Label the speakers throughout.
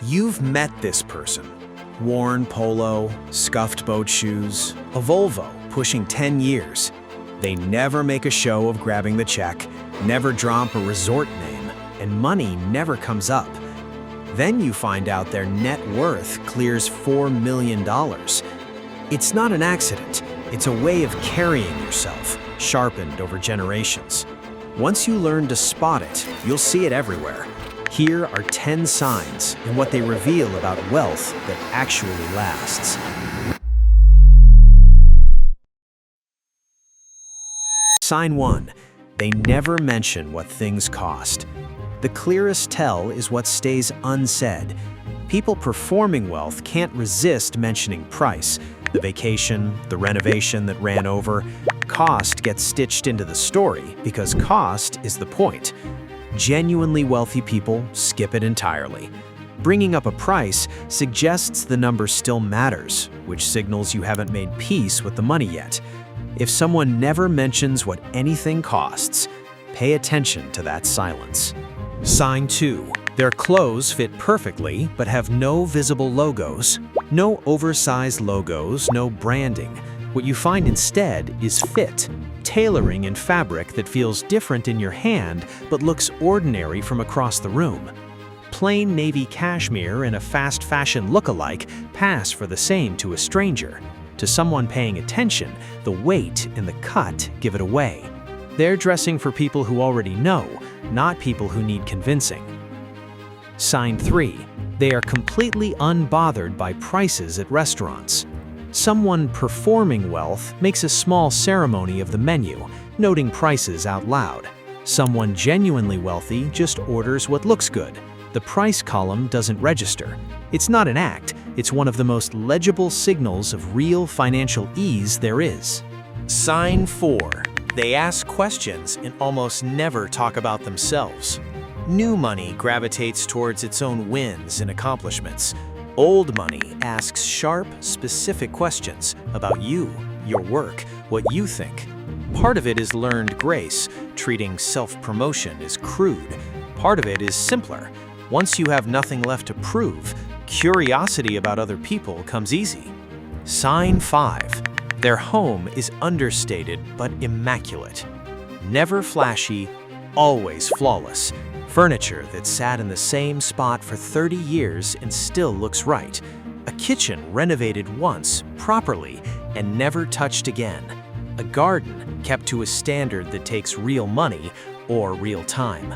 Speaker 1: You've met this person. Worn polo, scuffed boat shoes, a Volvo pushing 10 years. They never make a show of grabbing the check, never drop a resort name, and money never comes up. Then you find out their net worth clears $4 million. It's not an accident, it's a way of carrying yourself, sharpened over generations. Once you learn to spot it, you'll see it everywhere. Here are 10 signs and what they reveal about wealth that actually lasts. Sign 1. They never mention what things cost. The clearest tell is what stays unsaid. People performing wealth can't resist mentioning price. The vacation, the renovation that ran over. Cost gets stitched into the story because cost is the point. Genuinely wealthy people skip it entirely. Bringing up a price suggests the number still matters, which signals you haven't made peace with the money yet. If someone never mentions what anything costs, pay attention to that silence. Sign 2. Their clothes fit perfectly but have no visible logos. No oversized logos, no branding. What you find instead is fit, tailoring in fabric that feels different in your hand but looks ordinary from across the room. Plain navy cashmere and a fast fashion look-alike pass for the same to a stranger. To someone paying attention, the weight and the cut give it away. They're dressing for people who already know, not people who need convincing. Sign 3. They are completely unbothered by prices at restaurants. Someone performing wealth makes a small ceremony of the menu, noting prices out loud. Someone genuinely wealthy just orders what looks good. The price column doesn't register. It's not an act, it's one of the most legible signals of real financial ease there is. Sign 4. They ask questions and almost never talk about themselves. New money gravitates towards its own wins and accomplishments. Old money asks sharp, specific questions about you, your work, what you think. Part of it is learned grace, treating self-promotion as crude. Part of it is simpler. Once you have nothing left to prove, curiosity about other people comes easy. Sign 5. Their home is understated but immaculate. Never flashy, always flawless. Furniture that sat in the same spot for 30 years and still looks right. A kitchen renovated once, properly, and never touched again. A garden kept to a standard that takes real money or real time.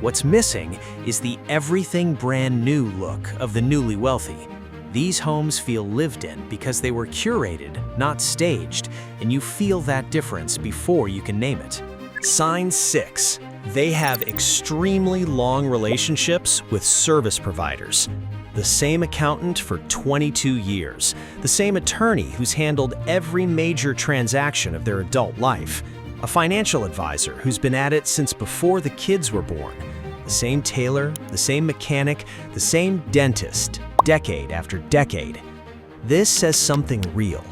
Speaker 1: What's missing is the everything brand new look of the newly wealthy. These homes feel lived in because they were curated, not staged, and you feel that difference before you can name it. Sign 6. They have extremely long relationships with service providers. The same accountant for 22 years, the same attorney who's handled every major transaction of their adult life, a financial advisor who's been at it since before the kids were born, the same tailor, the same mechanic, the same dentist, decade after decade. This says something real.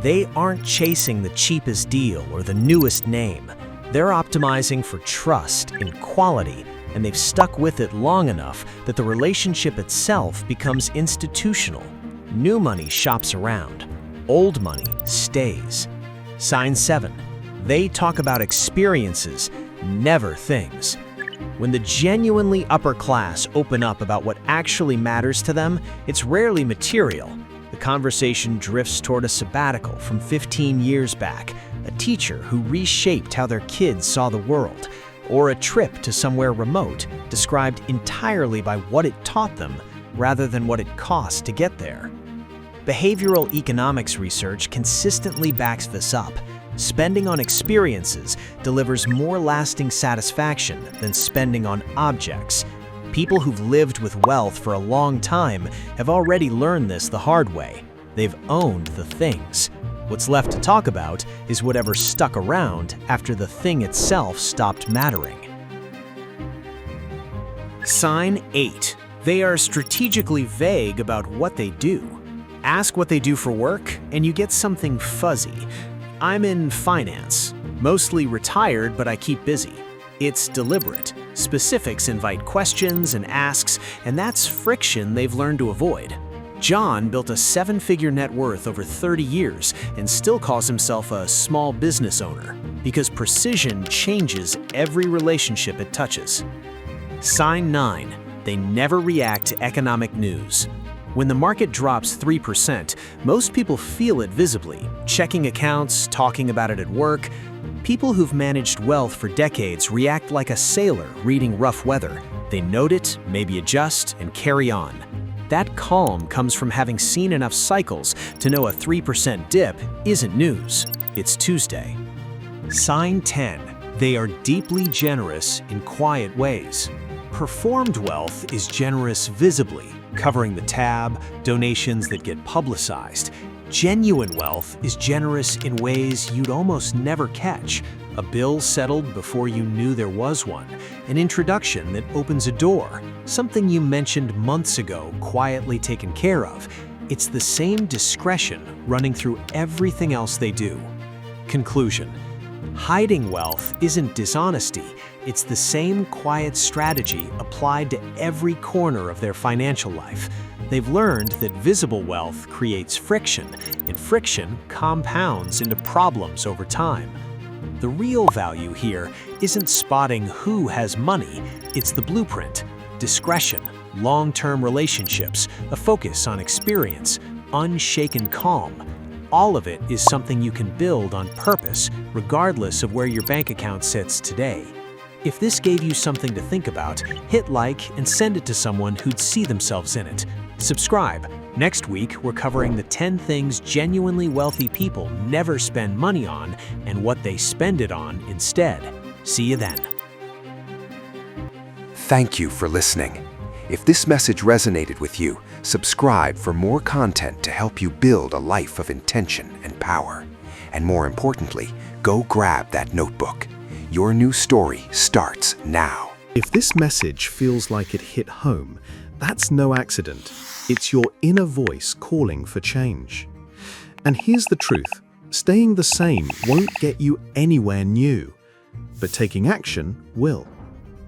Speaker 1: They aren't chasing the cheapest deal or the newest name. They're optimizing for trust and quality, and they've stuck with it long enough that the relationship itself becomes institutional. New money shops around. Old money stays. Sign 7. They talk about experiences, never things. When the genuinely upper class open up about what actually matters to them, it's rarely material. The conversation drifts toward a sabbatical from 15 years back, a teacher who reshaped how their kids saw the world, or a trip to somewhere remote, described entirely by what it taught them rather than what it cost to get there. Behavioral economics research consistently backs this up. Spending on experiences delivers more lasting satisfaction than spending on objects. People who've lived with wealth for a long time have already learned this the hard way. They've owned the things. What's left to talk about is whatever stuck around after the thing itself stopped mattering. Sign 8. They are strategically vague about what they do. Ask what they do for work, and you get something fuzzy. I'm in finance. Mostly retired, but I keep busy. It's deliberate. Specifics invite questions and asks, and that's friction they've learned to avoid. John built a 7-figure net worth over 30 years and still calls himself a small business owner because precision changes every relationship it touches. Sign 9. They never react to economic news. When the market drops 3%, most people feel it visibly, checking accounts, talking about it at work. People who've managed wealth for decades react like a sailor reading rough weather. They note it, maybe adjust, and carry on. That calm comes from having seen enough cycles to know a 3% dip isn't news, it's Tuesday. Sign 10. They are deeply generous in quiet ways. Performed wealth is generous visibly, covering the tab, donations that get publicized. Genuine wealth is generous in ways you'd almost never catch. A bill settled before you knew there was one. An introduction that opens a door. Something you mentioned months ago, quietly taken care of. It's the same discretion running through everything else they do. Conclusion. Hiding wealth isn't dishonesty. It's the same quiet strategy applied to every corner of their financial life. They've learned that visible wealth creates friction, and friction compounds into problems over time. The real value here isn't spotting who has money, it's the blueprint. Discretion, long-term relationships, a focus on experience, unshaken calm. All of it is something you can build on purpose, regardless of where your bank account sits today. If this gave you something to think about, hit like and send it to someone who'd see themselves in it. Subscribe. Next week, we're covering the 10 things genuinely wealthy people never spend money on and what they spend it on instead. See you then.
Speaker 2: Thank you for listening. If this message resonated with you, subscribe for more content to help you build a life of intention and power. And more importantly, go grab that notebook. Your new story starts now.
Speaker 3: If this message feels like it hit home, that's no accident. It's your inner voice calling for change. And here's the truth. Staying the same won't get you anywhere new, but taking action will.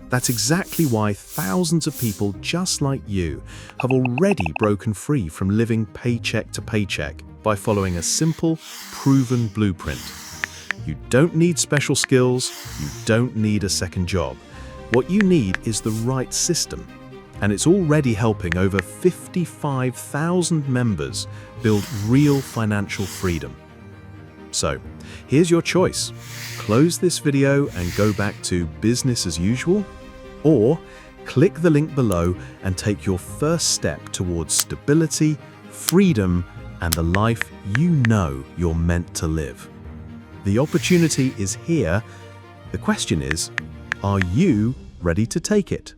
Speaker 3: That's exactly why thousands of people just like you have already broken free from living paycheck to paycheck by following a simple, proven blueprint. You don't need special skills, you don't need a second job. What you need is the right system, and it's already helping over 55,000 members build real financial freedom. So, here's your choice. Close this video and go back to business as usual, or click the link below and take your first step towards stability, freedom, and the life you know you're meant to live. The opportunity is here. The question is, are you ready to take it?